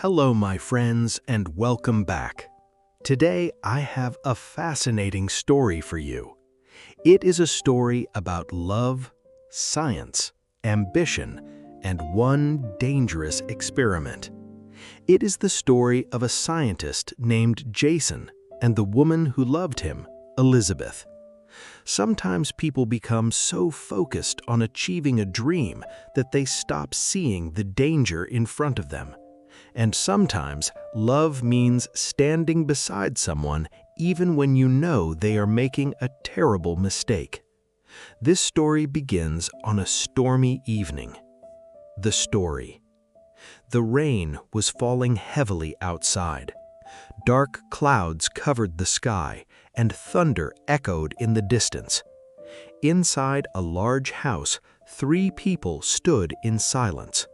Hello, my friends, and welcome back. Today, I have a fascinating story for you. It is a story about love, science, ambition, and one dangerous experiment. It is the story of a scientist named Jason and the woman who loved him, Elizabeth. Sometimes people become so focused on achieving a dream that they stop seeing the danger in front of them. And sometimes love means standing beside someone even when you know they are making a terrible mistake. This story begins on a stormy evening. The story. The rain was falling heavily outside. Dark clouds covered the sky, and thunder echoed in the distance. Inside a large house, 3 people stood in silence: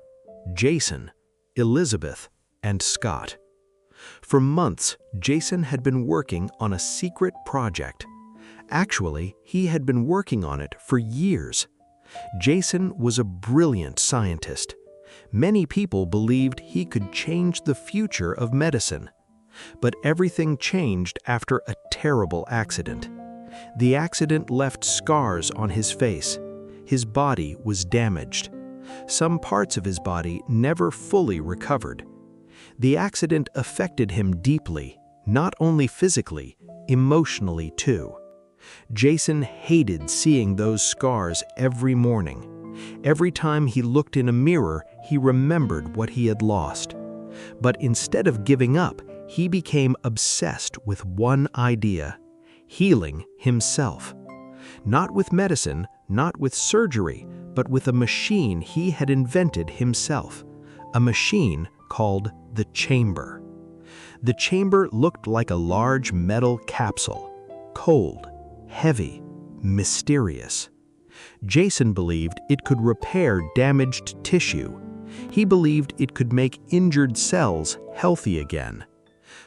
Jason, Elizabeth, and Scott. For months, Jason had been working on a secret project. Actually, he had been working on it for years. Jason was a brilliant scientist. Many people believed he could change the future of medicine. But everything changed after a terrible accident. The accident left scars on his face. His body was damaged. Some parts of his body never fully recovered. The accident affected him deeply, not only physically, emotionally too. Jason hated seeing those scars every morning. Every time he looked in a mirror, he remembered what he had lost. But instead of giving up, he became obsessed with one idea: healing himself. Not with medicine, not with surgery, but with a machine he had invented himself. A machine called the chamber. The chamber looked like a large metal capsule, cold, heavy, mysterious. Jason believed it could repair damaged tissue. He believed it could make injured cells healthy again.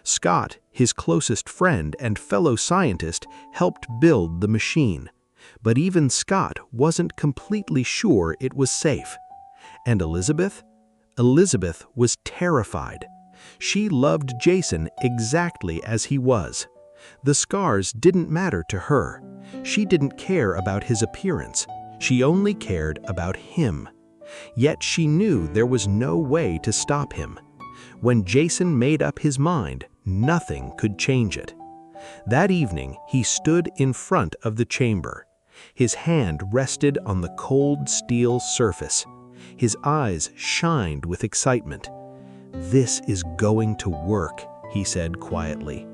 Scott, his closest friend and fellow scientist, helped build the machine. But even Scott wasn't completely sure it was safe. And Elizabeth? Elizabeth was terrified. She loved Jason exactly as he was. The scars didn't matter to her. She didn't care about his appearance. She only cared about him. Yet she knew there was no way to stop him. When Jason made up his mind, nothing could change it. That evening, he stood in front of the chamber. His hand rested on the cold steel surface. His eyes shined with excitement. "This is going to work," he said quietly.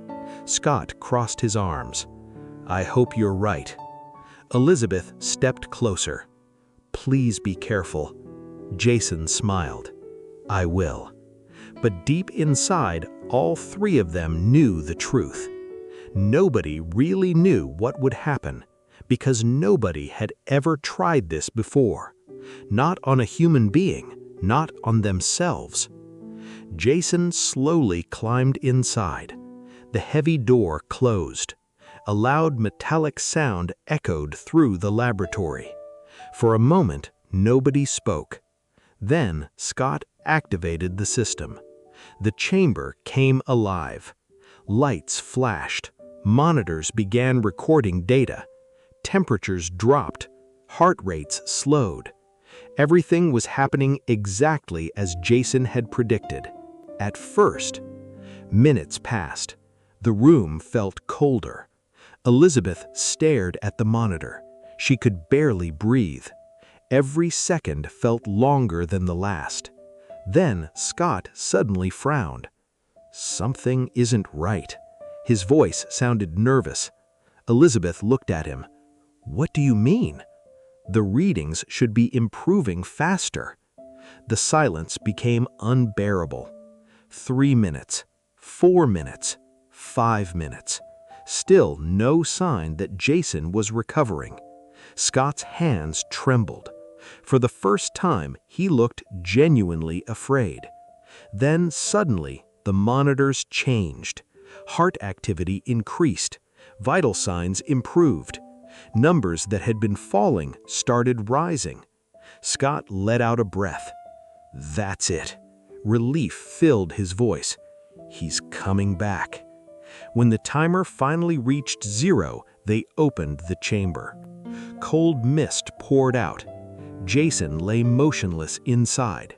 Scott crossed his arms. "I hope you're right." Elizabeth stepped closer. "Please be careful." Jason smiled. "I will." But deep inside, all 3 of them knew the truth. Nobody really knew what would happen, because nobody had ever tried this before. Not on a human being, not on themselves. Jason slowly climbed inside. The heavy door closed. A loud metallic sound echoed through the laboratory. For a moment, nobody spoke. Then Scott activated the system. The chamber came alive. Lights flashed. Monitors began recording data. Temperatures dropped. Heart rates slowed. Everything was happening exactly as Jason had predicted. At first, minutes passed. The room felt colder. Elizabeth stared at the monitor. She could barely breathe. Every second felt longer than the last. Then Scott suddenly frowned. Something isn't right. His voice sounded nervous. Elizabeth looked at him. "What do you mean?" "The readings should be improving faster." The silence became unbearable. 3 minutes, 4 minutes, 5 minutes. Still no sign that Jason was recovering. Scott's hands trembled. For the first time, he looked genuinely afraid. Then suddenly, the monitors changed. Heart activity increased. Vital signs improved. Numbers that had been falling started rising. Scott let out a breath. "That's it. Relief filled his voice. He's coming back. When the timer finally reached 0, they opened the chamber. Cold mist poured out. Jason lay motionless inside.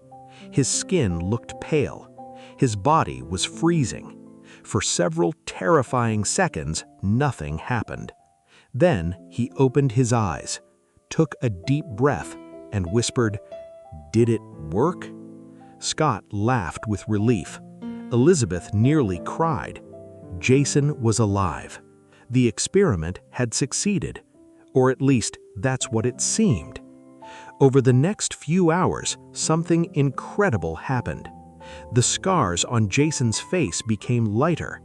His skin looked pale. His body was freezing. For several terrifying seconds, nothing happened. Then he opened his eyes, took a deep breath, and whispered, "Did it work?" Scott laughed with relief. Elizabeth nearly cried. Jason was alive. The experiment had succeeded, or at least that's what it seemed. Over the next few hours, something incredible happened. The scars on Jason's face became lighter.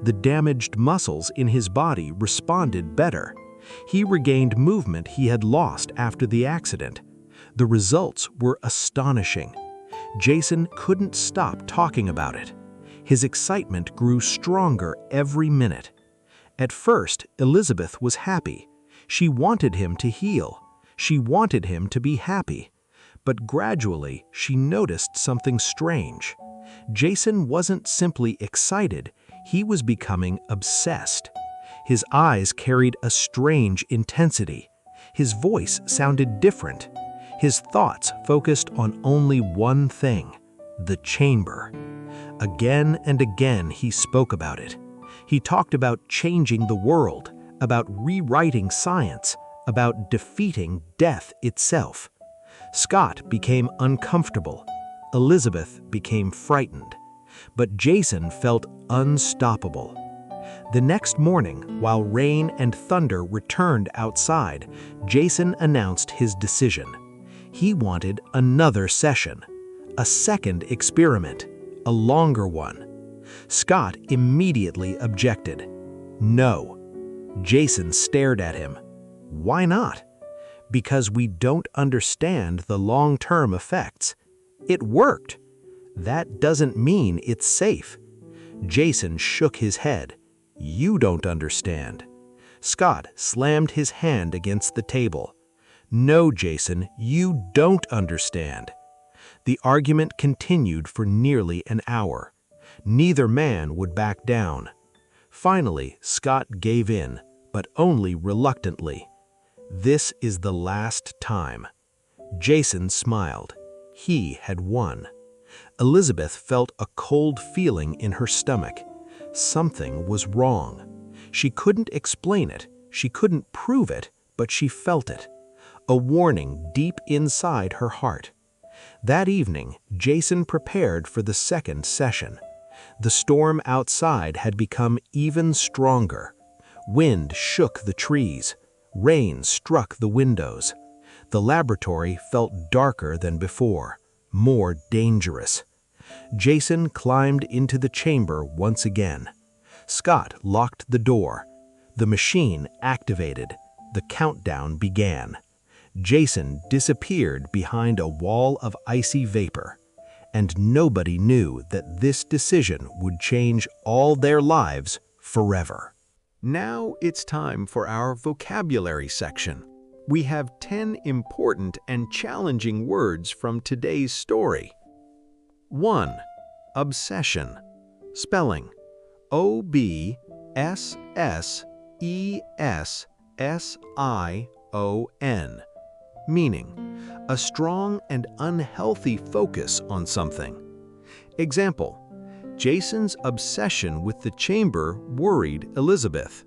The damaged muscles in his body responded better. He regained movement he had lost after the accident. The results were astonishing. Jason couldn't stop talking about it. His excitement grew stronger every minute. At first, Elizabeth was happy. She wanted him to heal. She wanted him to be happy. But gradually, she noticed something strange. Jason wasn't simply excited, he was becoming obsessed. His eyes carried a strange intensity. His voice sounded different. His thoughts focused on only one thing: the chamber. Again and again he spoke about it. He talked about changing the world, about rewriting science, about defeating death itself. Scott became uncomfortable. Elizabeth became frightened. But Jason felt unstoppable. The next morning, while rain and thunder returned outside, Jason announced his decision. He wanted another session, a second experiment, a longer one. Scott immediately objected. No. Jason stared at him. Why not? Because we don't understand the long-term effects. It worked. That doesn't mean it's safe. Jason shook his head. You don't understand. Scott slammed his hand against the table. No, Jason, you don't understand. The argument continued for nearly an hour. Neither man would back down. Finally, Scott gave in, but only reluctantly. This is the last time. Jason smiled. He had won. Elizabeth felt a cold feeling in her stomach. Something was wrong. She couldn't explain it, she couldn't prove it, but she felt it. A warning deep inside her heart. That evening, Jason prepared for the second session. The storm outside had become even stronger. Wind shook the trees. Rain struck the windows. The laboratory felt darker than before, more dangerous. Jason climbed into the chamber once again. Scott locked the door. The machine activated. The countdown began. Jason disappeared behind a wall of icy vapor. And nobody knew that this decision would change all their lives forever. Now it's time for our vocabulary section. We have 10 important and challenging words from today's story. 1. Obsession. Spelling: O-B-S-S-E-S-S-I-O-N. Meaning: a strong and unhealthy focus on something. Example: Jason's obsession with the chamber worried Elizabeth.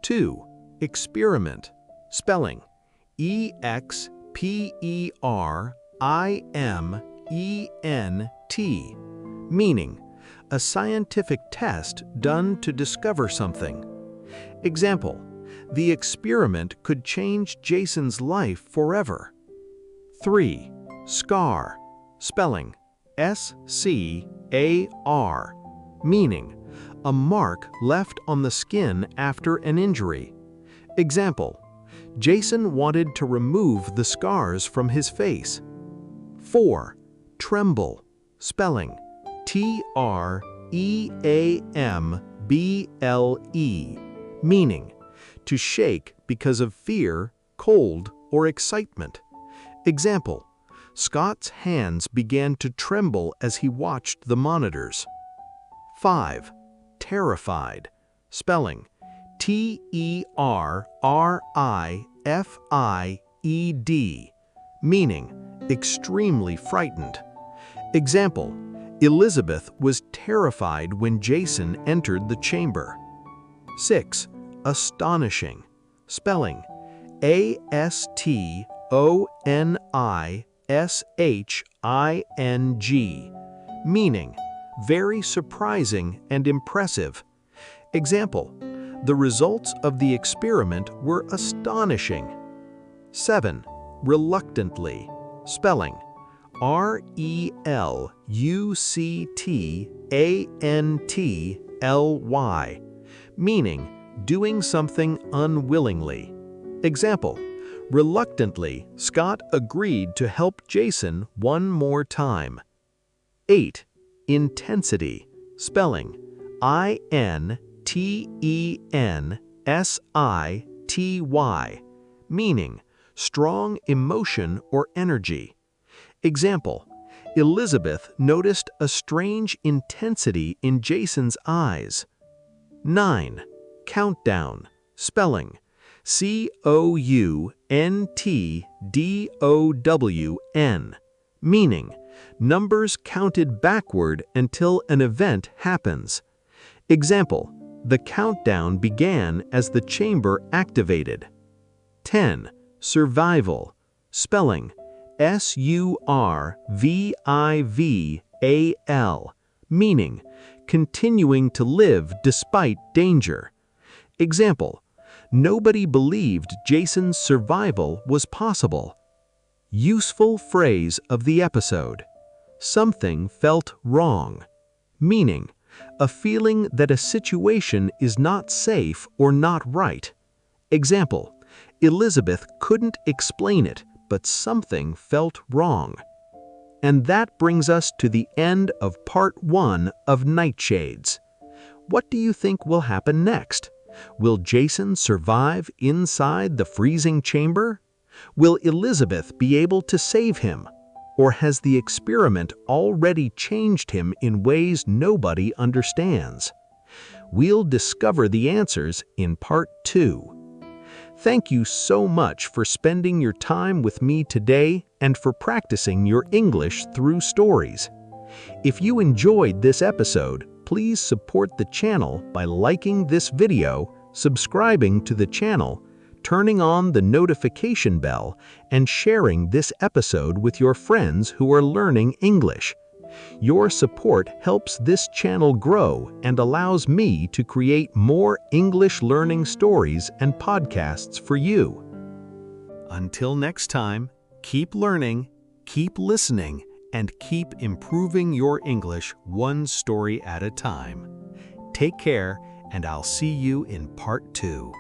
2. Experiment. Spelling: E-X-P-E-R-I-M-E-N-T. Meaning: a scientific test done to discover something. Example: the experiment could change Jason's life forever. 3. Scar. Spelling: S-C-A-R. Meaning: a mark left on the skin after an injury. Example: Jason wanted to remove the scars from his face. 4. Tremble. Spelling: T-R-E-A-M-B-L-E. Meaning: to shake because of fear, cold, or excitement. Example: Scott's hands began to tremble as he watched the monitors. 5. Terrified. Spelling: T-E-R-R-I-F-I-E-D. Meaning: extremely frightened. Example: Elizabeth was terrified when Jason entered the chamber. 6. Astonishing. Spelling: A-S-T-O-N-I-S-H-I-N-G. Meaning: very surprising and impressive. Example: the results of the experiment were astonishing. 7. Reluctantly. Spelling: R-E-L-U-C-T-A-N-T-L-Y. Meaning: doing something unwillingly. Example: reluctantly, Scott agreed to help Jason one more time. 8. Intensity. Spelling: I-N-T-E-N-S-I-T-Y. Meaning: strong emotion or energy. Example: Elizabeth noticed a strange intensity in Jason's eyes. 9. Countdown. Spelling: C-O-U-N-T-D-O-W-N. Meaning: numbers counted backward until an event happens. Example: the countdown began as the chamber activated. 10. Survival. Spelling: S-U-R-V-I-V-A-L. Meaning: continuing to live despite danger. Example: nobody believed Jason's survival was possible. Useful phrase of the episode: something felt wrong. Meaning: a feeling that a situation is not safe or not right. Example: Elizabeth couldn't explain it, but something felt wrong. And that brings us to the end of part 1 of Nightshades. What do you think will happen next? Will Jason survive inside the freezing chamber? Will Elizabeth be able to save him? Or has the experiment already changed him in ways nobody understands? We'll discover the answers in part 2. Thank you so much for spending your time with me today and for practicing your English through stories. If you enjoyed this episode, please support the channel by liking this video, subscribing to the channel, turning on the notification bell, and sharing this episode with your friends who are learning English. Your support helps this channel grow and allows me to create more English learning stories and podcasts for you. Until next time, keep learning, keep listening, and keep improving your English one story at a time. Take care, and I'll see you in part 2.